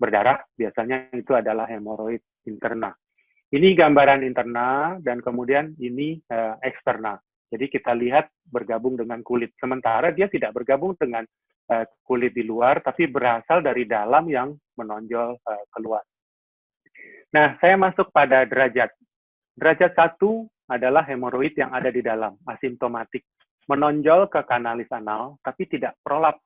berdarah, biasanya itu adalah hemoroid interna. Ini gambaran interna dan kemudian ini eksterna. Jadi kita lihat bergabung dengan kulit. Sementara dia tidak bergabung dengan kulit di luar, tapi berasal dari dalam yang menonjol keluar. Nah, saya masuk pada derajat. Derajat 1 adalah hemoroid yang ada di dalam, asimptomatik. Menonjol ke kanalis anal, tapi tidak prolaps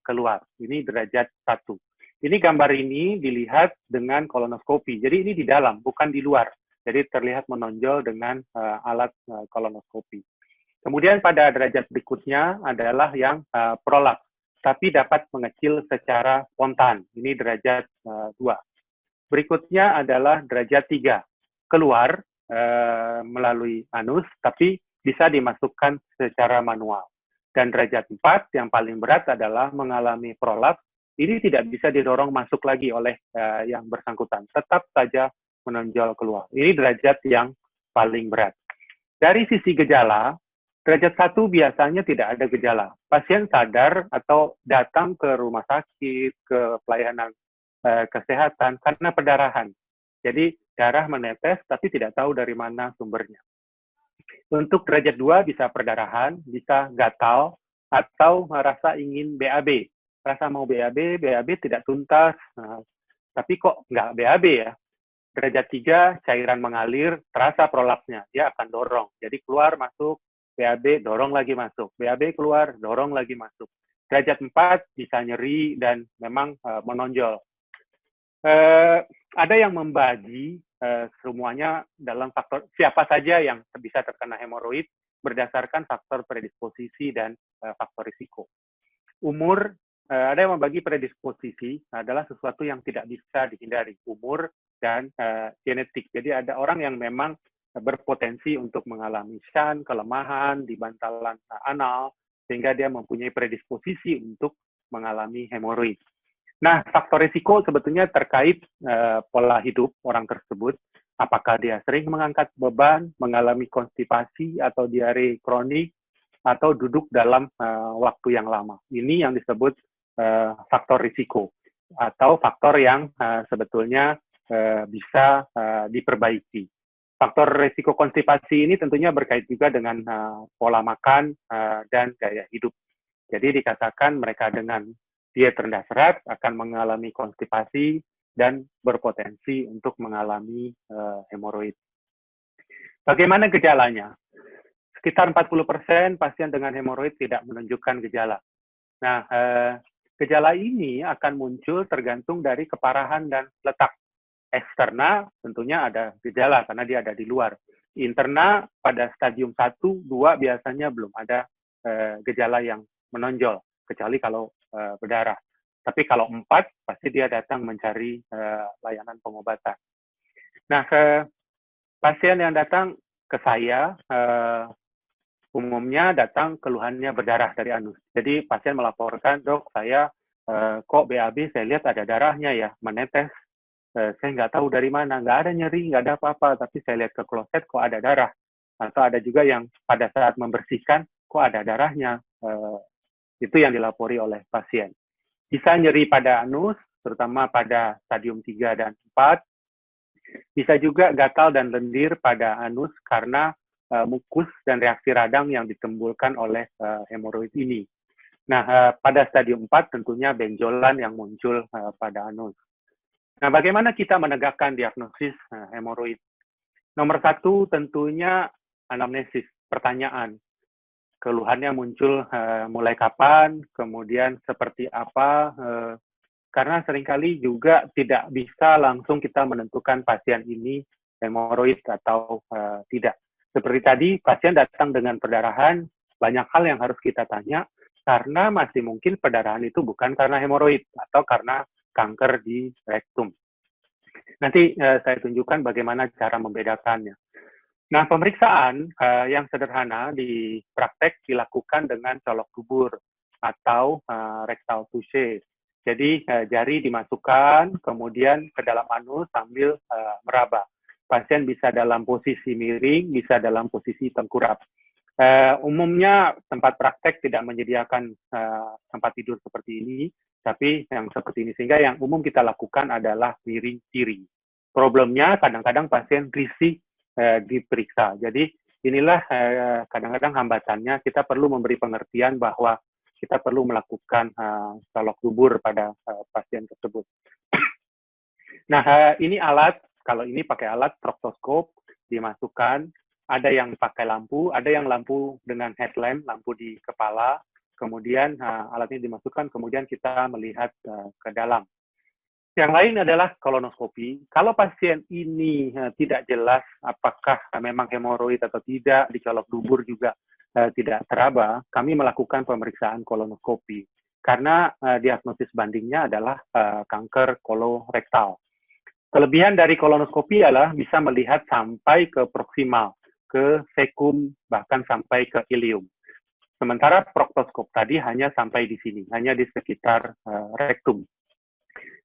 keluar. Ini derajat 1. Ini gambar ini dilihat dengan kolonoskopi. Jadi ini di dalam, bukan di luar. Jadi terlihat menonjol dengan alat kolonoskopi. Kemudian pada derajat berikutnya adalah yang prolaps, tapi dapat mengecil secara spontan. Ini derajat 2. Berikutnya adalah derajat 3. Keluar melalui anus, tapi bisa dimasukkan secara manual. Dan derajat 4 yang paling berat adalah mengalami prolaps. Ini tidak bisa didorong masuk lagi oleh yang bersangkutan. Tetap saja menonjol keluar. Ini derajat yang paling berat. Dari sisi gejala, derajat 1 biasanya tidak ada gejala. Pasien sadar atau datang ke rumah sakit, ke pelayanan kesehatan karena perdarahan. Jadi darah menetes tapi tidak tahu dari mana sumbernya. Untuk derajat 2 bisa perdarahan, bisa gatal, atau merasa ingin BAB. Rasa mau BAB tidak tuntas, tapi kok nggak BAB ya. Derajat 3, cairan mengalir, terasa prolapsnya, dia akan dorong. Jadi keluar, masuk, BAB, dorong lagi masuk. BAB keluar, dorong lagi masuk. Derajat 4 bisa nyeri dan memang menonjol. Ada yang membagi semuanya dalam faktor siapa saja yang bisa terkena hemoroid berdasarkan faktor predisposisi dan faktor risiko. Umur, ada yang membagi predisposisi adalah sesuatu yang tidak bisa dihindari, umur dan genetik. Jadi ada orang yang memang berpotensi untuk mengalami shunt, kelemahan di bantalan anal, sehingga dia mempunyai predisposisi untuk mengalami hemoroid. Nah, faktor risiko sebetulnya terkait pola hidup orang tersebut. Apakah dia sering mengangkat beban, mengalami konstipasi atau diare kronik, atau duduk dalam waktu yang lama. Ini yang disebut faktor risiko, atau faktor yang sebetulnya bisa diperbaiki. Faktor risiko konstipasi ini tentunya berkait juga dengan pola makan dan gaya hidup. Jadi dikatakan mereka dengan diet rendah serat akan mengalami konstipasi dan berpotensi untuk mengalami hemoroid. Bagaimana gejalanya? Sekitar 40% pasien dengan hemoroid tidak menunjukkan gejala. Nah, gejala ini akan muncul tergantung dari keparahan dan letak. Eksterna tentunya ada gejala karena dia ada di luar. Interna pada stadium 1, 2 biasanya belum ada gejala yang menonjol, kecuali kalau berdarah. Tapi kalau 4, pasti dia datang mencari layanan pengobatan. Nah, pasien yang datang ke saya, umumnya datang keluhannya berdarah dari anus. Jadi pasien melaporkan, dok saya kok BAB saya lihat ada darahnya ya, menetes. Saya nggak tahu dari mana, nggak ada nyeri, nggak ada apa-apa, tapi saya lihat ke kloset kok ada darah. Atau ada juga yang pada saat membersihkan kok ada darahnya. Itu yang dilapori oleh pasien. Bisa nyeri pada anus, terutama pada stadium 3 dan 4. Bisa juga gatal dan lendir pada anus karena mukus dan reaksi radang yang ditimbulkan oleh hemoroid ini. Nah, pada stadium 4 tentunya benjolan yang muncul pada anus. Nah, bagaimana kita menegakkan diagnosis hemoroid? Nomor 1 tentunya anamnesis, pertanyaan. Keluhannya muncul mulai kapan, kemudian seperti apa, karena seringkali juga tidak bisa langsung kita menentukan pasien ini hemoroid atau tidak. Seperti tadi, pasien datang dengan perdarahan, banyak hal yang harus kita tanya, karena masih mungkin perdarahan itu bukan karena hemoroid, atau karena kanker di rektum. Nanti saya tunjukkan bagaimana cara membedakannya. Nah, pemeriksaan yang sederhana di praktek dilakukan dengan colok dubur atau rectal touche. Jadi, jari dimasukkan, kemudian ke dalam anus sambil meraba. Pasien bisa dalam posisi miring, bisa dalam posisi tengkurap. Umumnya tempat praktek tidak menyediakan tempat tidur seperti ini, Tapi yang seperti ini, sehingga yang umum kita lakukan adalah miring-tiring. Problemnya kadang-kadang pasien risih diperiksa. Jadi inilah kadang-kadang hambatannya, kita perlu memberi pengertian bahwa kita perlu melakukan colok dubur pada pasien tersebut. Nah, ini alat, kalau ini pakai alat proktoskop, dimasukkan, ada yang pakai lampu, ada yang lampu dengan headlamp, lampu di kepala, kemudian alatnya dimasukkan, kemudian kita melihat ke dalam. Yang lain adalah kolonoskopi. Kalau pasien ini tidak jelas apakah memang hemoroid atau tidak, dicolok dubur juga tidak teraba, kami melakukan pemeriksaan kolonoskopi. Karena diagnosis bandingnya adalah kanker kolorektal. Kelebihan dari kolonoskopi adalah bisa melihat sampai ke proksimal, ke sekum, bahkan sampai ke ilium. Sementara proktoskop tadi hanya sampai di sini, hanya di sekitar rektum.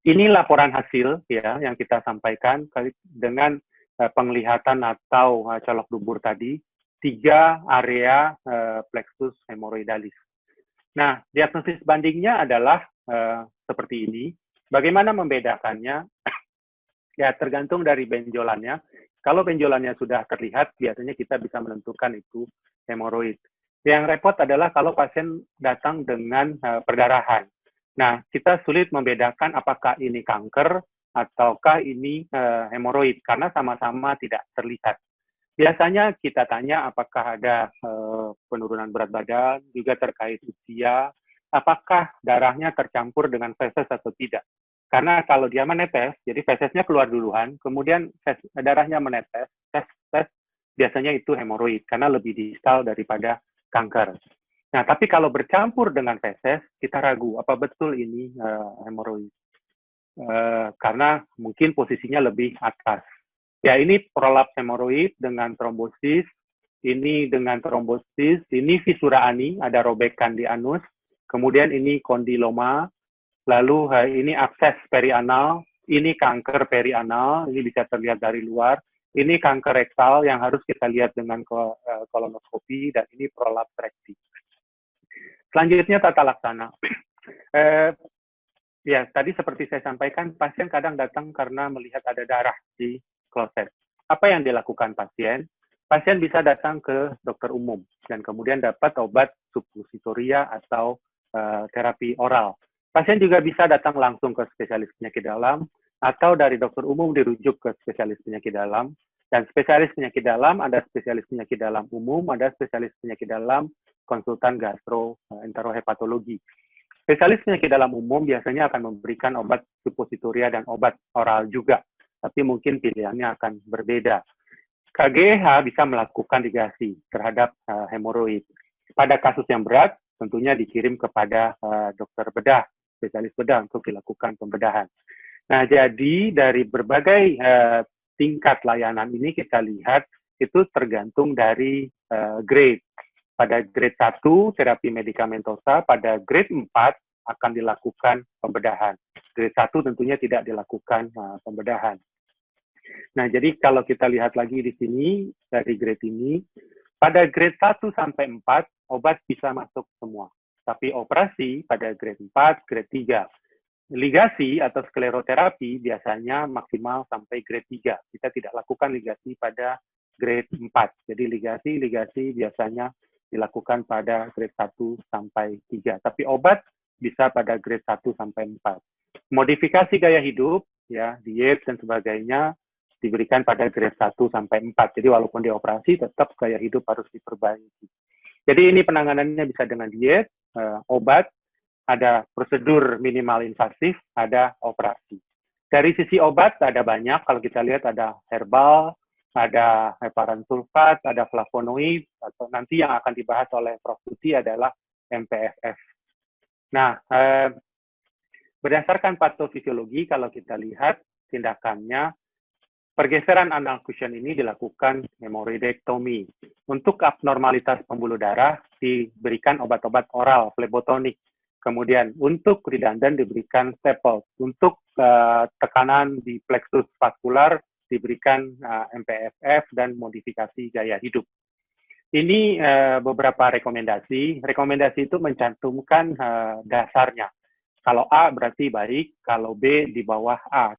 Ini laporan hasil ya yang kita sampaikan dengan penglihatan atau colok dubur tadi, 3 area plexus hemoroidalis. Nah, diagnosis bandingnya adalah seperti ini. Bagaimana membedakannya? Ya, tergantung dari benjolannya. Kalau benjolannya sudah terlihat, biasanya kita bisa menentukan itu hemoroid. Yang repot adalah kalau pasien datang dengan perdarahan. Nah, kita sulit membedakan apakah ini kanker ataukah ini hemoroid, karena sama-sama tidak terlihat. Biasanya kita tanya apakah ada penurunan berat badan, juga terkait usia, apakah darahnya tercampur dengan feses atau tidak. Karena kalau dia menetes, jadi fesesnya keluar duluan, kemudian darahnya menetes, tes, biasanya itu hemoroid, karena lebih distal daripada kanker. Nah, tapi kalau bercampur dengan feses, kita ragu, apa betul ini hemoroid? Karena mungkin posisinya lebih atas. Ya, ini prolaps hemoroid dengan trombosis, ini dengan trombosis, ini fisura ani, ada robekan di anus, kemudian ini kondiloma, lalu ini abses perianal, ini kanker perianal, ini bisa terlihat dari luar, ini kanker rektal yang harus kita lihat dengan kolonoskopi, dan ini prolaps rekti. Selanjutnya tata laksana. Ya, tadi seperti saya sampaikan, pasien kadang datang karena melihat ada darah di kloset. Apa yang dilakukan pasien? Pasien bisa datang ke dokter umum dan kemudian dapat obat suppositoria atau terapi oral. Pasien juga bisa datang langsung ke spesialis penyakit dalam atau dari dokter umum dirujuk ke spesialis penyakit dalam. Dan spesialis penyakit dalam, ada spesialis penyakit dalam umum, ada spesialis penyakit dalam konsultan gastroenterohepatologi. Spesialis penyakit dalam umum biasanya akan memberikan obat suppositoria dan obat oral juga, tapi mungkin pilihannya akan berbeda. KGH bisa melakukan ligasi terhadap hemoroid. Pada kasus yang berat, tentunya dikirim kepada dokter bedah, spesialis bedah untuk dilakukan pembedahan. Nah, jadi dari berbagai tingkat layanan ini kita lihat itu tergantung dari grade. Pada grade 1, terapi medikamentosa, pada grade 4 akan dilakukan pembedahan. Grade 1 tentunya tidak dilakukan pembedahan. Nah, jadi kalau kita lihat lagi di sini, dari grade ini, pada grade 1 sampai 4, obat bisa masuk semua. Tapi operasi pada grade 4, grade 3. Ligasi atau skleroterapi biasanya maksimal sampai grade 3. Kita tidak lakukan ligasi pada grade 4. Jadi ligasi biasanya dilakukan pada grade 1 sampai 3. Tapi obat bisa pada grade 1 sampai 4. Modifikasi gaya hidup, ya, diet dan sebagainya diberikan pada grade 1 sampai 4. Jadi walaupun dioperasi, tetap gaya hidup harus diperbaiki. Jadi ini penanganannya bisa dengan diet, obat, ada prosedur minimal invasif, ada operasi. Dari sisi obat ada banyak, kalau kita lihat ada herbal, ada heparan sulfat, ada flavonoid, atau nanti yang akan dibahas oleh Prof. Tuti adalah MPFF. Nah, berdasarkan patofisiologi, kalau kita lihat tindakannya, pergeseran anal cushion ini dilakukan hemoroidektomi. Untuk abnormalitas pembuluh darah diberikan obat-obat oral, flebotonik. Kemudian untuk redundan diberikan staple. Untuk tekanan di plexus vaskular diberikan MPFF dan modifikasi gaya hidup. Ini beberapa rekomendasi. Rekomendasi itu mencantumkan dasarnya. Kalau A berarti baik, kalau B di bawah A.